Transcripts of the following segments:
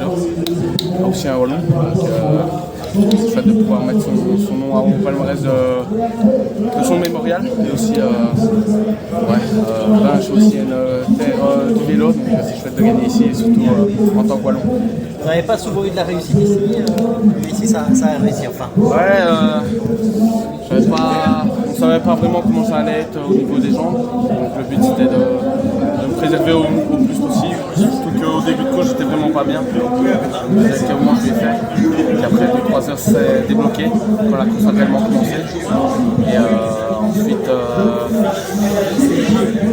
vélo, aussi un wallon. C'est chouette de pouvoir mettre son nom au palmarès de son mémorial. Et aussi, Binche aussi une terre du vélo, donc c'est chouette de gagner ici, surtout en tant que wallon. Vous n'avez pas souvent eu de la réussite ici, mais ici ça a réussi enfin. Ouais, on ne savait pas vraiment comment ça allait être au niveau des jambes, donc le but c'était de me préserver au plus possible, surtout qu'au début de course j'étais vraiment pas bien, donc qu'à un moment je l'ai fait, et après 2-3 heures c'est débloqué quand la course a réellement commencé, et ensuite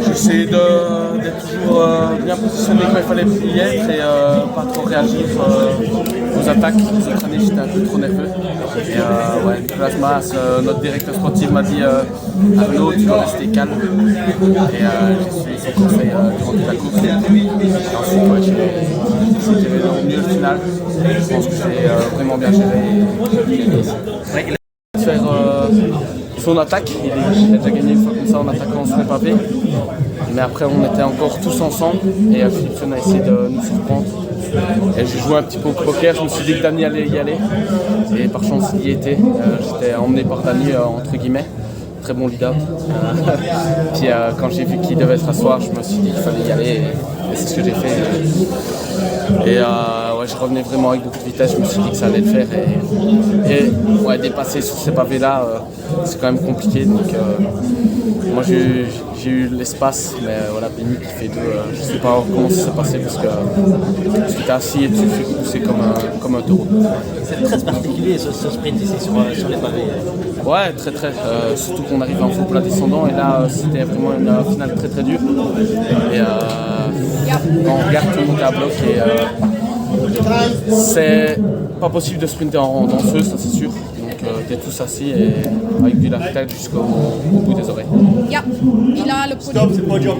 j'essayais d'être toujours bien positionné quand il fallait y être et pas trop réagir aux attaques. Les autres années j'étais un peu trop nerveux. Et Nicolas Mas, notre directeur sportif, m'a dit Arnaud, tu dois rester calme. Et j'ai suivi son conseil durant toute la course. Et ensuite j'ai géré au mieux le final. Je pense que j'ai vraiment bien géré. Faire son attaque, il a déjà gagné une fois comme ça en attaquant sur les pavés. Mais après on était encore tous ensemble et Philipson a essayé de nous surprendre. Et j'ai joué un petit peu au poker, je me suis dit que Dani allait y aller. Et par chance il y était. J'étais emmené par Dani entre guillemets. Très bon leader. Puis quand j'ai vu qu'il devait se rasseoir, je me suis dit qu'il fallait y aller. Et c'est ce que j'ai fait. Et je revenais vraiment avec beaucoup de vitesse, je me suis dit que ça allait le faire. Et dépasser sur ces pavés-là, c'est quand même compliqué. Donc moi j'ai eu l'espace, mais voilà, Benny qui fait deux, je ne sais pas comment ça s'est passé parce que tu t'es assis et tu fais pousser comme un taureau. C'est très particulier ce sprint ici sur les pavés. Ouais, très très, surtout qu'on arrive en faux plat descendant et là c'était vraiment une finale très très dure. Et quand on regarde tout le monde à bloc et c'est pas possible de sprinter en danseuse, ça c'est sûr. Donc t'es tous assis et avec de la tête jusqu'au bout des oreilles. Ja, il a le podium.